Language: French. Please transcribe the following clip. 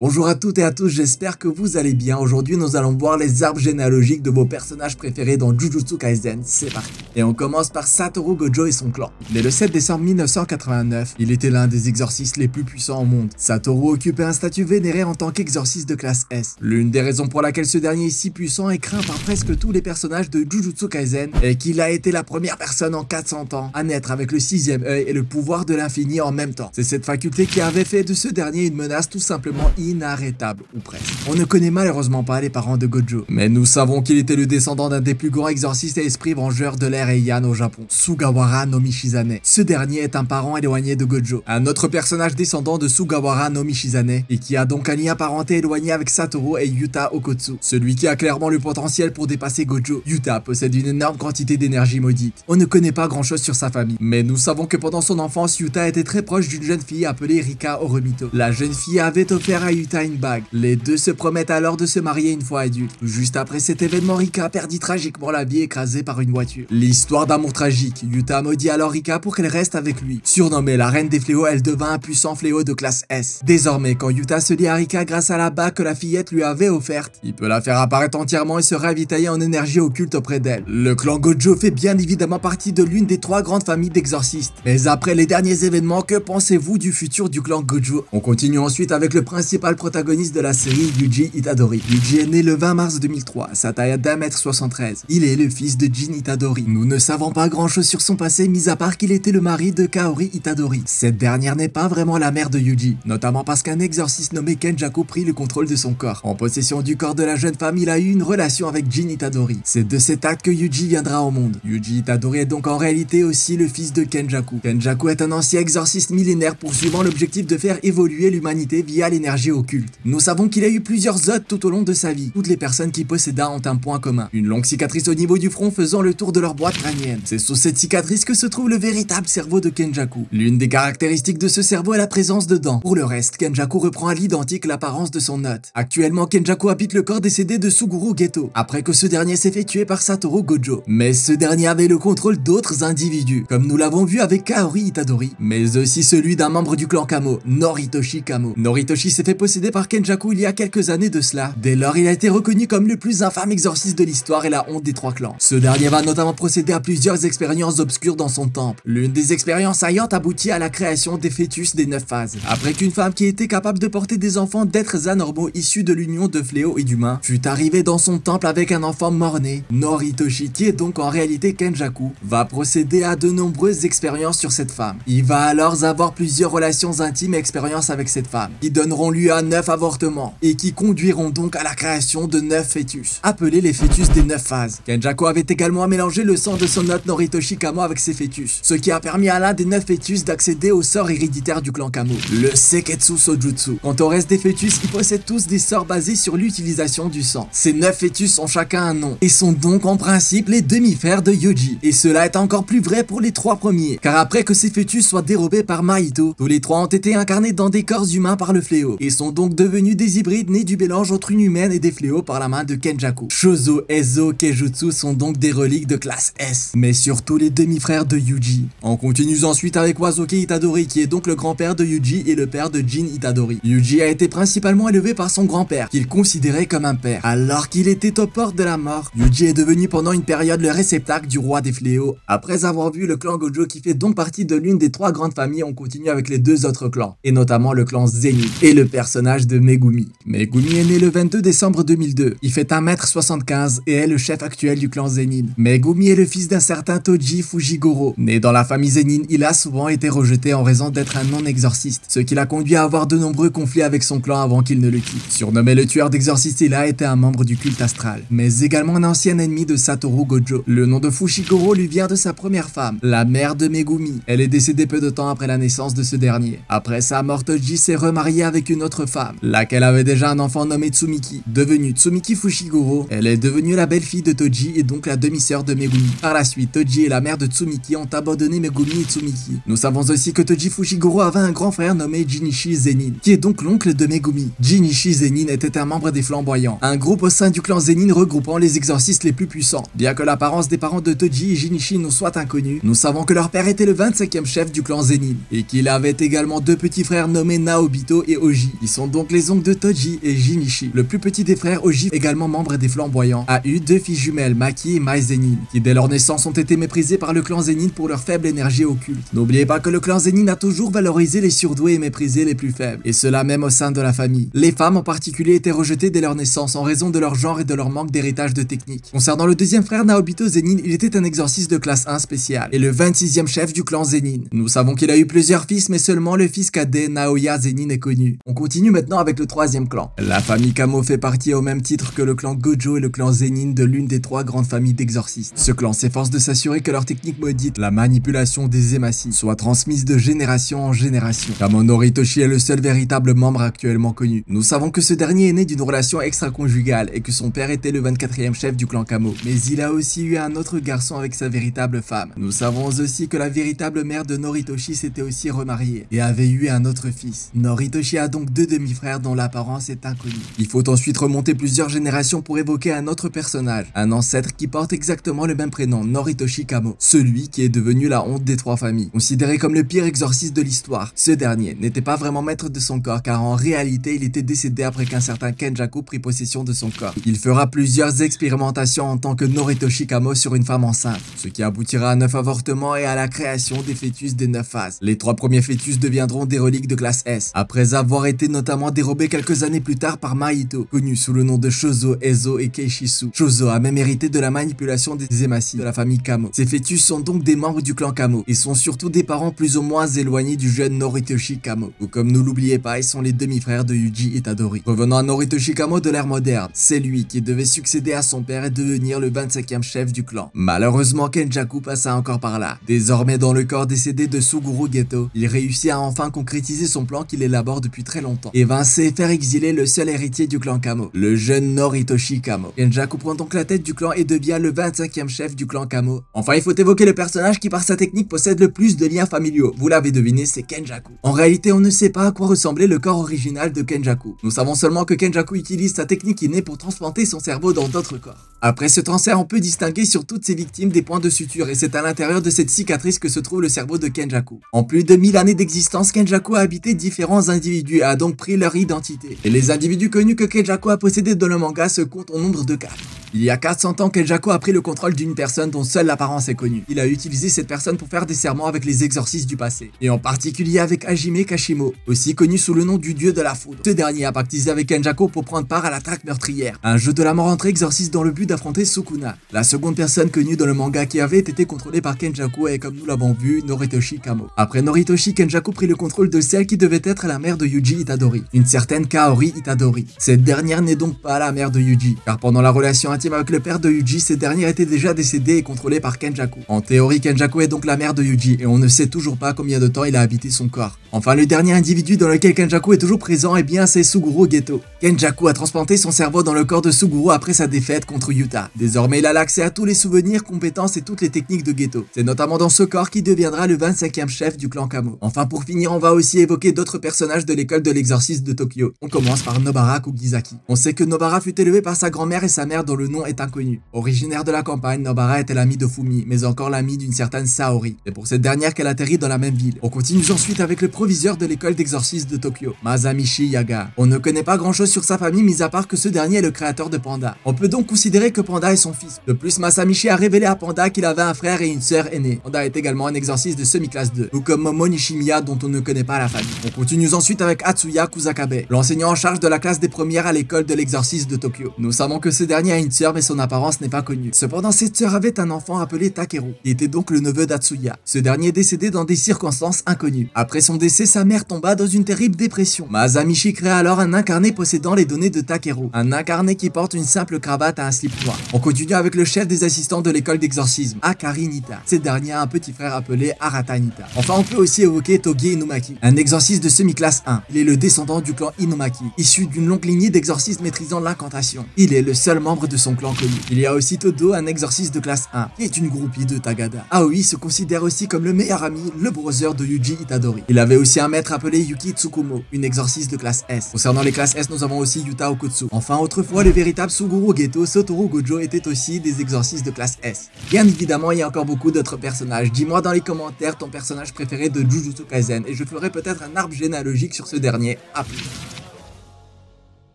Bonjour à toutes et à tous, j'espère que vous allez bien. Aujourd'hui, nous allons voir les arbres généalogiques de vos personnages préférés dans Jujutsu Kaisen. C'est parti. Et on commence par Satoru Gojo et son clan. Né le 7 décembre 1989, il était l'un des exorcistes les plus puissants au monde. Satoru occupait un statut vénéré en tant qu'exorciste de classe S. L'une des raisons pour laquelle ce dernier est si puissant et craint par presque tous les personnages de Jujutsu Kaisen est qu'il a été la première personne en 400 ans à naître avec le sixième œil et le pouvoir de l'infini en même temps. C'est cette faculté qui avait fait de ce dernier une menace tout simplement inarrêtable, ou presque. On ne connaît malheureusement pas les parents de Gojo, mais nous savons qu'il était le descendant d'un des plus grands exorcistes et esprits vengeurs de l'ère Heian au Japon, Sugawara no Michizane. Ce dernier est un parent éloigné de Gojo, un autre personnage descendant de Sugawara no Michizane, et qui a donc un lien parenté éloigné avec Satoru et Yuta Okotsu, celui qui a clairement le potentiel pour dépasser Gojo. Yuta possède une énorme quantité d'énergie maudite. On ne connaît pas grand chose sur sa famille, mais nous savons que pendant son enfance, Yuta était très proche d'une jeune fille appelée Rika Oromito. La jeune fille avait offert à Yuta une bague. Les deux se promettent alors de se marier une fois adultes. Juste après cet événement, Rika perdit tragiquement la vie écrasée par une voiture. L'histoire d'amour tragique. Yuta maudit alors Rika pour qu'elle reste avec lui. Surnommée la reine des fléaux, elle devint un puissant fléau de classe S. Désormais, quand Yuta se lie à Rika grâce à la bague que la fillette lui avait offerte, il peut la faire apparaître entièrement et se ravitailler en énergie occulte auprès d'elle. Le clan Gojo fait bien évidemment partie de l'une des trois grandes familles d'exorcistes. Mais après les derniers événements, que pensez-vous du futur du clan Gojo? On continue ensuite avec le principal protagoniste de la série, Yuji Itadori. Yuji est né le 20 mars 2003, sa taille est d'1m73. Il est le fils de Jin Itadori. Nous ne savons pas grand chose sur son passé, mis à part qu'il était le mari de Kaori Itadori. Cette dernière n'est pas vraiment la mère de Yuji, notamment parce qu'un exorciste nommé Kenjaku prit le contrôle de son corps. En possession du corps de la jeune femme, il a eu une relation avec Jin Itadori. C'est de cet acte que Yuji viendra au monde. Yuji Itadori est donc en réalité aussi le fils de Kenjaku. Kenjaku est un ancien exorciste millénaire poursuivant l'objectif de faire évoluer l'humanité via l'énergie occulte. Nous savons qu'il a eu plusieurs hôtes tout au long de sa vie. Toutes les personnes qui posséda ont un point commun, une longue cicatrice au niveau du front faisant le tour de leur boîte crânienne. C'est sous cette cicatrice que se trouve le véritable cerveau de Kenjaku. L'une des caractéristiques de ce cerveau est la présence de dents. Pour le reste, Kenjaku reprend à l'identique l'apparence de son hôte. Actuellement, Kenjaku habite le corps décédé de Suguru Geto, après que ce dernier s'est fait tuer par Satoru Gojo. Mais ce dernier avait le contrôle d'autres individus, comme nous l'avons vu avec Kaori Itadori, mais aussi celui d'un membre du clan Kamo, Noritoshi Kamo. Noritoshi s'est fait posséder par Kenjaku il y a quelques années de cela. Dès lors, il a été reconnu comme le plus infâme exorciste de l'histoire et la honte des trois clans. Ce dernier va notamment procéder à plusieurs expériences obscures dans son temple. L'une des expériences saillantes aboutit à la création des fœtus des 9 phases. Après qu'une femme qui était capable de porter des enfants d'êtres anormaux issus de l'union de fléaux et d'humains fut arrivée dans son temple avec un enfant mort-né, Noritoshi, qui est donc en réalité Kenjaku, va procéder à de nombreuses expériences sur cette femme. Il va alors avoir plusieurs relations intimes et expériences avec cette femme, qui donneront lieu à 9 avortements, et qui conduiront donc à la création de 9 fœtus, appelés les fœtus des 9 phases. Kenjaku avait également mélangé le sang de son hôte Noritoshi Kamo avec ses fœtus, ce qui a permis à l'un des 9 fœtus d'accéder au sort héréditaire du clan Kamo, le Seketsu Sojutsu. Quant au reste des fœtus, ils possèdent tous des sorts basés sur l'utilisation du sang. Ces 9 fœtus ont chacun un nom, et sont donc en principe les demi-frères de Yuji. Et cela est encore plus vrai pour les 3 premiers, car après que ces fœtus soient dérobés par Mahito, tous les 3 ont été incarnés dans des corps humains par le fléau, et sont donc devenus des hybrides nés du mélange entre une humaine et des fléaux par la main de Kenjaku. Shozo, Ezo, Kejutsu sont donc des reliques de classe S, mais surtout les demi-frères de Yuji. On continue ensuite avec Wazoke Itadori, qui est donc le grand-père de Yuji et le père de Jin Itadori. Yuji a été principalement élevé par son grand-père, qu'il considérait comme un père. Alors qu'il était aux portes de la mort, Yuji est devenu pendant une période le réceptacle du roi des fléaux. Après avoir vu le clan Gojo qui fait donc partie de l'une des 3 grandes familles, on continue avec les 2 autres clans, et notamment le clan Zenith, et le personnage de Megumi. Megumi est né le 22 décembre 2002. Il fait 1m75 et est le chef actuel du clan Zenin. Megumi est le fils d'un certain Toji Fujigoro. Né dans la famille Zenin, il a souvent été rejeté en raison d'être un non-exorciste, ce qui l'a conduit à avoir de nombreux conflits avec son clan avant qu'il ne le quitte. Surnommé le tueur d'exorcistes, il a été un membre du culte astral, mais également un ancien ennemi de Satoru Gojo. Le nom de Fushigoro lui vient de sa première femme, la mère de Megumi. Elle est décédée peu de temps après la naissance de ce dernier. Après sa mort, Toji s'est remarié avec une autre femme, laquelle avait déjà un enfant nommé Tsumiki. Devenue Tsumiki Fushigoro, elle est devenue la belle-fille de Toji et donc la demi-sœur de Megumi. Par la suite, Toji et la mère de Tsumiki ont abandonné Megumi et Tsumiki. Nous savons aussi que Toji Fushigoro avait un grand frère nommé Jinichi Zenin, qui est donc l'oncle de Megumi. Jinichi Zenin était un membre des Flamboyants, un groupe au sein du clan Zenin regroupant les exorcistes les plus puissants. Bien que l'apparence des parents de Toji et Jinichi nous soit inconnue, nous savons que leur père était le 25e chef du clan Zenin, et qu'il avait également 2 petits frères nommés Naobito et Oji, qui Ils sont donc les oncles de Toji et Jinichi. Le plus petit des frères, Oji, également membre des Flamboyants, a eu 2 filles jumelles, Maki et Mai Zenin, qui dès leur naissance ont été méprisées par le clan Zenin pour leur faible énergie occulte. N'oubliez pas que le clan Zenin a toujours valorisé les surdoués et méprisé les plus faibles, et cela même au sein de la famille. Les femmes en particulier étaient rejetées dès leur naissance en raison de leur genre et de leur manque d'héritage de technique. Concernant le deuxième frère Naobito Zenin, il était un exorciste de classe 1 spécial, et le 26e chef du clan Zenin. Nous savons qu'il a eu plusieurs fils, mais seulement le fils cadet Naoya Zenin est connu. On continue maintenant avec le troisième clan. La famille Kamo fait partie au même titre que le clan Gojo et le clan Zenin de l'une des 3 grandes familles d'exorcistes. Ce clan s'efforce de s'assurer que leur technique maudite, la manipulation des émassis, soit transmise de génération en génération. Kamo Noritoshi est le seul véritable membre actuellement connu. Nous savons que ce dernier est né d'une relation extra-conjugale et que son père était le 24e chef du clan Kamo. Mais il a aussi eu un autre garçon avec sa véritable femme. Nous savons aussi que la véritable mère de Noritoshi s'était aussi remariée et avait eu un autre fils. Noritoshi a donc 2 demi-frères dont l'apparence est inconnue. Il faut ensuite remonter plusieurs générations pour évoquer un autre personnage, un ancêtre qui porte exactement le même prénom, Noritoshi Kamo, celui qui est devenu la honte des 3 familles. Considéré comme le pire exorciste de l'histoire, ce dernier n'était pas vraiment maître de son corps car en réalité il était décédé après qu'un certain Kenjaku prit possession de son corps. Il fera plusieurs expérimentations en tant que Noritoshi Kamo sur une femme enceinte, ce qui aboutira à 9 avortements et à la création des fœtus des 9 phases. Les 3 premiers fœtus deviendront des reliques de classe S, après avoir été notamment dérobés quelques années plus tard par Mahito, connu sous le nom de Shozo, Ezo et Keishisu. Shozo a même hérité de la manipulation des émassis de la famille Kamo. Ces fœtus sont donc des membres du clan Kamo et sont surtout des parents plus ou moins éloignés du jeune Noritoshi Kamo. Ou comme ne l'oubliez pas, ils sont les demi-frères de Yuji Itadori. Revenons à Noritoshi Kamo de l'ère moderne. C'est lui qui devait succéder à son père et devenir le 25e chef du clan. Malheureusement, Kenjaku passa encore par là. Désormais dans le corps décédé de Suguru Geto, il réussit à enfin concrétiser son plan qu'il élabore depuis très longtemps, évincer et faire exiler le seul héritier du clan Kamo, le jeune Noritoshi Kamo. Kenjaku prend donc la tête du clan et devient le 25e chef du clan Kamo. Enfin, il faut évoquer le personnage qui par sa technique possède le plus de liens familiaux. Vous l'avez deviné, c'est Kenjaku. En réalité, on ne sait pas à quoi ressemblait le corps original de Kenjaku. Nous savons seulement que Kenjaku utilise sa technique innée pour transplanter son cerveau dans d'autres corps. Après ce transfert, on peut distinguer sur toutes ses victimes des points de suture et c'est à l'intérieur de cette cicatrice que se trouve le cerveau de Kenjaku. En plus de 1000 années d'existence, Kenjaku a habité différents individus et a donc pris leur identité. Et les individus connus que Kenjaku a possédés dans le manga se comptent au nombre de 4. Il y a 400 ans, Kenjaku a pris le contrôle d'une personne dont seule l'apparence est connue. Il a utilisé cette personne pour faire des serments avec les exorcistes du passé, et en particulier avec Hajime Kashimo, aussi connu sous le nom du dieu de la foudre. Ce dernier a pactisé avec Kenjaku pour prendre part à la traque meurtrière, un jeu de la mort entre exorcistes dans le but d'affronter Sukuna, la seconde personne connue dans le manga qui avait été contrôlée par Kenjaku et comme nous l'avons vu, Noritoshi Kamo. Après Noritoshi, Kenjaku prit le contrôle de celle qui devait être la mère de Yuji Itadori, une certaine Kaori Itadori. Cette dernière n'est donc pas la mère de Yuji, car pendant la relation intime avec le père de Yuji, cette dernière était déjà décédée et contrôlée par Kenjaku. En théorie, Kenjaku est donc la mère de Yuji et on ne sait toujours pas combien de temps il a habité son corps. Enfin, le dernier individu dans lequel Kenjaku est toujours présent, eh bien c'est Suguru Geto. Kenjaku a transplanté son cerveau dans le corps de Suguru après sa défaite contre Yuta. Désormais, il a l'accès à tous les souvenirs, compétences et toutes les techniques de Geto. C'est notamment dans ce corps qu'il deviendra le 25e chef du clan Kamo. Enfin, pour finir, on va aussi évoquer d'autres personnages de l'école de l'exorcisme de Tokyo. On commence par Nobara Kugizaki. On sait que Nobara fut élevé par sa grand-mère et sa mère dont le nom est inconnu. Originaire de la campagne, Nobara était l'ami de Fumi, mais encore l'ami d'une certaine Saori. C'est pour cette dernière qu'elle atterrit dans la même ville. On continue ensuite avec le proviseur de l'école d'exorcisme de Tokyo, Masamichi Yaga. On ne connaît pas grand chose sur sa famille, mis à part que ce dernier est le créateur de Panda. On peut donc considérer que Panda est son fils. De plus, Masamichi a révélé à Panda qu'il avait un frère et une sœur aînée. Panda est également un exorciste de semi-classe 2, tout comme Momo Nishimiya dont on ne connaît pas la famille. On continue ensuite avec Atsuya Kusakabe, l'enseignant en charge de la classe des premières à l'école de l'exorcisme de Tokyo. Nous savons que ce dernier a une sœur mais son apparence n'est pas connue. Cependant, cette sœur avait un enfant appelé Takeru, qui était donc le neveu d'Atsuya. Ce dernier est décédé dans des circonstances inconnues. Après son décès, sa mère tomba dans une terrible dépression. Masamichi créa alors un incarné possédant les données de Takeru, un incarné qui porte une simple cravate à un slip noir. On continue avec le chef des assistants de l'école d'exorcisme, Akari Nita. Ce dernier a un petit frère appelé Arata Nita. Enfin, on peut aussi évoquer Togi Inumaki, un exorciste de semi-classe 1. Il est le descendant du clan Inumaki, issu d'une longue lignée d'exorcistes maîtrisant l'incantation. Il est le seul membre de son clan connu. Il y a aussi Todo, un exorciste de classe 1, qui est une groupie de Tagada. Aoi se considère aussi comme le meilleur ami, le brother de Yuji Itadori. Il avait aussi un maître appelé Yuki Tsukumo, une exorciste de classe S. Concernant les classes S, nous avons aussi Yuta Okutsu. Enfin, autrefois, le véritable Suguru Geto, Satoru Gojo étaient aussi des exorcistes de classe S. Bien évidemment, il y a encore beaucoup d'autres personnages. Dis-moi dans les commentaires ton personnage préféré de Jujutsu Kaisen et je ferai peut-être un arbre généalogique sur ce dernier. À plus.